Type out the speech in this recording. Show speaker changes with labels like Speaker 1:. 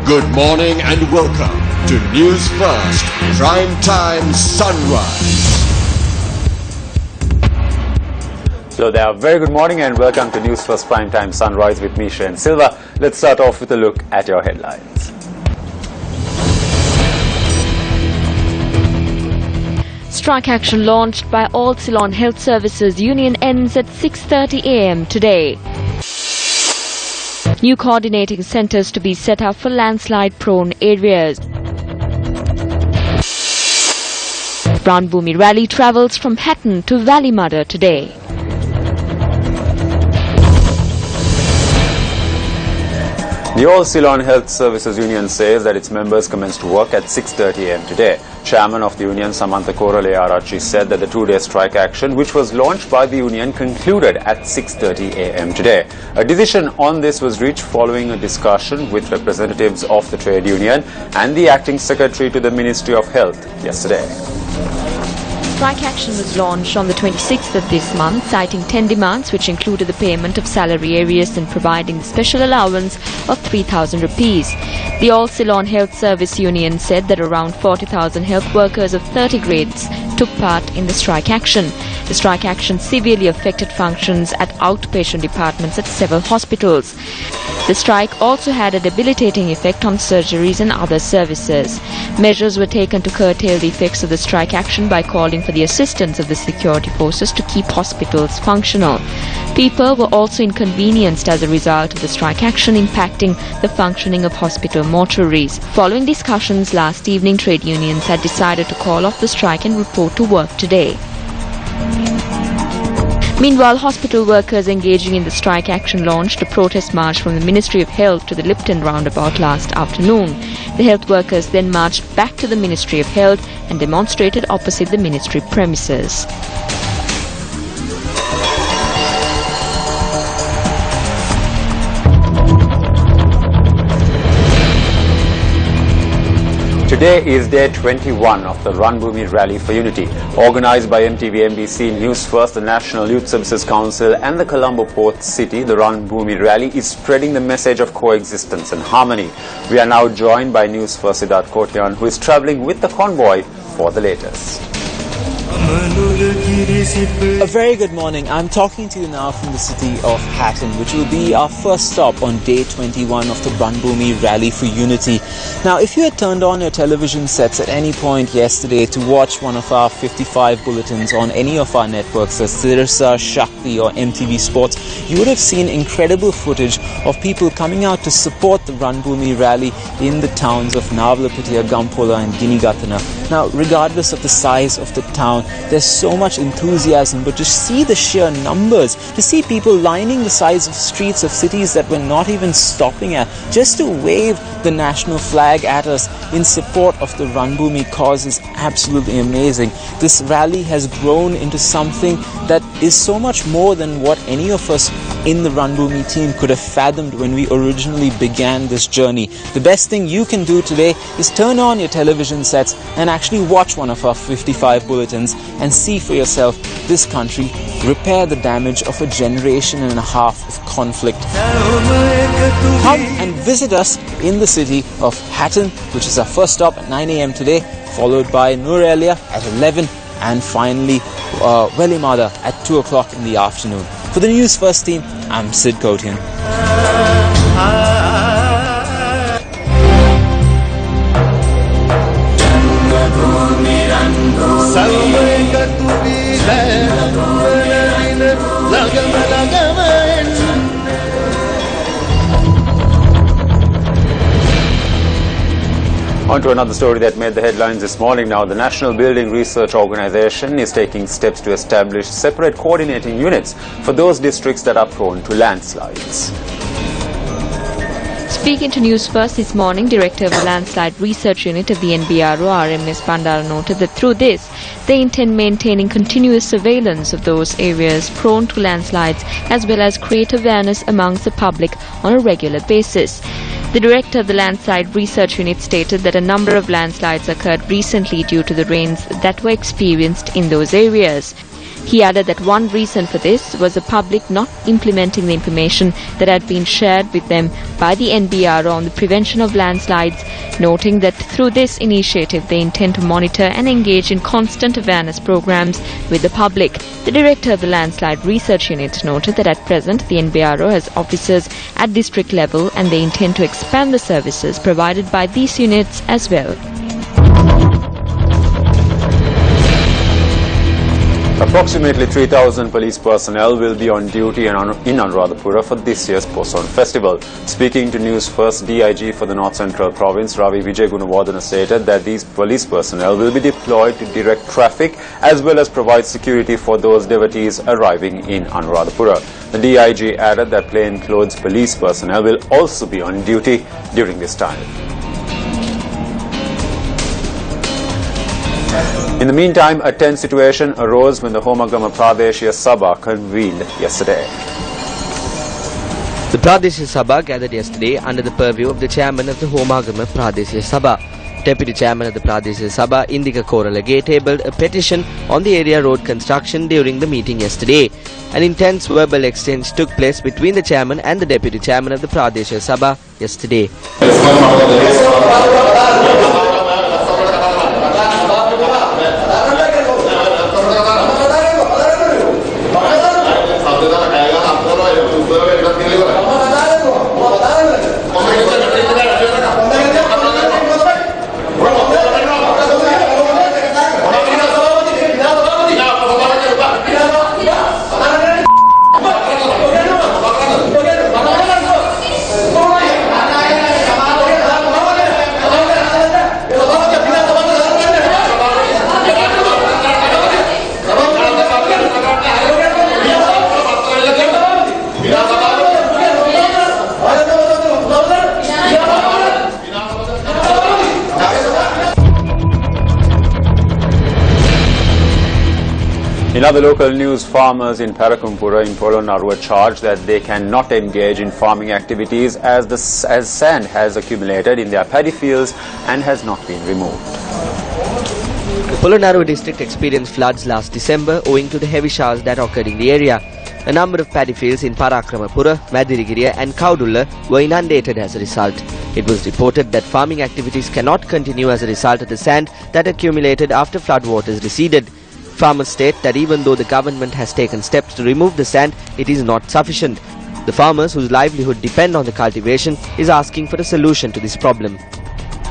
Speaker 1: Good morning and welcome to News First Prime Time Sunrise.
Speaker 2: Hello there, very good morning and welcome to News First Prime Time Sunrise with me, Shane Silva. Let's start off with a look at your headlines.
Speaker 3: Strike action launched by All Ceylon Health Services Union ends at 6:30 a.m. today. New coordinating centres to be set up for landslide-prone areas. Runhoomi rally travels from Hatton to Valley today.
Speaker 2: The All Ceylon Health Services Union says that its members commenced work at 6:30 a.m. today. Chairman of the union, Samantha Korale said that the two-day strike action, which was launched by the union, concluded at 6:30 a.m. today. A decision on this was reached following a discussion with representatives of the trade union and the acting secretary to the Ministry of Health yesterday.
Speaker 3: Strike action was launched on the 26th of this month, citing 10 demands which included the payment of salary arrears and providing the special allowance of 3,000 rupees. The All Ceylon Health Service Union said that around 40,000 health workers of 30 grades took part in the strike action. The strike action severely affected functions at outpatient departments at several hospitals. The strike also had a debilitating effect on surgeries and other services. Measures were taken to curtail the effects of the strike action by calling for the assistance of the security forces to keep hospitals functional. People were also inconvenienced as a result of the strike action, impacting the functioning of hospital mortuaries. Following discussions last evening, trade unions had decided to call off the strike and report to work today. Meanwhile, hospital workers engaging in the strike action launched a protest march from the Ministry of Health to the Lipton roundabout last afternoon. The health workers then marched back to the Ministry of Health and demonstrated opposite the ministry premises.
Speaker 2: Today is day 21 of the Runhoomi Rally for Unity. Organised by MTV-MBC, Newsfirst, the National Youth Services Council and the Colombo Port City, the Runhoomi Rally is spreading the message of coexistence and harmony. We are now joined by Newsfirst.lk, who is travelling with the convoy for the latest.
Speaker 4: A very good morning. I'm talking to you now from the city of Hatton, which will be our first stop on day 21 of the Runhoomi Rally for Unity. Now, if you had turned on your television sets at any point yesterday to watch one of our 55 bulletins on any of our networks, as Sirsa, Shakti or MTV Sports, you would have seen incredible footage of people coming out to support the Runhoomi Rally in the towns of Navalapitia, Gampola and Ginigatana. Now, regardless of the size of the town, there's so much enthusiasm, but to see the sheer numbers, to see people lining the sides of streets of cities that we're not even stopping at, just to wave the national flag at us in support of the Runhoomi cause is absolutely amazing. This rally has grown into something that is so much more than what any of us in the Runhoomi team could have fathomed when we originally began this journey. The best thing you can do today is turn on your television sets and actually watch one of our 55 bulletins and see for yourself this country repair the damage of a generation and a half of conflict. Come and visit us in the city of Hatton, which is our first stop at 9 a.m. today, followed by Nurelia at 11 and finally Velimada at 2 o'clock in the afternoon. For the News First team, I'm Sid Kotian.
Speaker 2: On to another story that made the headlines this morning now. The National Building Research Organisation is taking steps to establish separate coordinating units for those districts that are prone to landslides.
Speaker 3: Speaking to News First this morning, Director of the Landslide Research Unit of the NBRO, RMS Bandara, noted that through this, they intend maintaining continuous surveillance of those areas prone to landslides as well as create awareness amongst the public on a regular basis. The Director of the Landslide Research Unit stated that a number of landslides occurred recently due to the rains that were experienced in those areas. He added that one reason for this was the public not implementing the information that had been shared with them by the NBRO on the prevention of landslides, noting that through this initiative they intend to monitor and engage in constant awareness programs with the public. The director of the Landslide Research Unit noted that at present the NBRO has officers at district level and they intend to expand the services provided by these units as well.
Speaker 2: Approximately 3,000 police personnel will be on duty in Anuradhapura for this year's Poson Festival. Speaking to Newsfirst, DIG for the North Central Province, Ravi Vijayagunawardana stated that these police personnel will be deployed to direct traffic as well as provide security for those devotees arriving in Anuradhapura. The DIG added that plainclothes police personnel will also be on duty during this time. In the meantime, a tense situation arose when the Homagama Pradeshya Sabha convened yesterday.
Speaker 5: The Pradeshya Sabha gathered yesterday under the purview of the chairman of the Homagama Pradeshya Sabha. Deputy chairman of the Pradeshya Sabha, Indika Koralage, tabled a petition on the area road construction during the meeting yesterday. An intense verbal exchange took place between the chairman and the deputy chairman of the Pradeshya Sabha yesterday.
Speaker 2: In other local news, farmers in Parakumpura in Polonnaru were charged that they cannot engage in farming activities as sand has accumulated in their paddy fields and has not been removed.
Speaker 5: The Polonnaru district experienced floods last December owing to the heavy showers that occurred in the area. A number of paddy fields in Parakramapura, Madirigiriya and Kaudulla were inundated as a result. It was reported that farming activities cannot continue as a result of the sand that accumulated after floodwaters receded. Farmers state that even though the government has taken steps to remove the sand, it is not sufficient. The farmers whose livelihood depend on the cultivation is asking for a solution to this problem.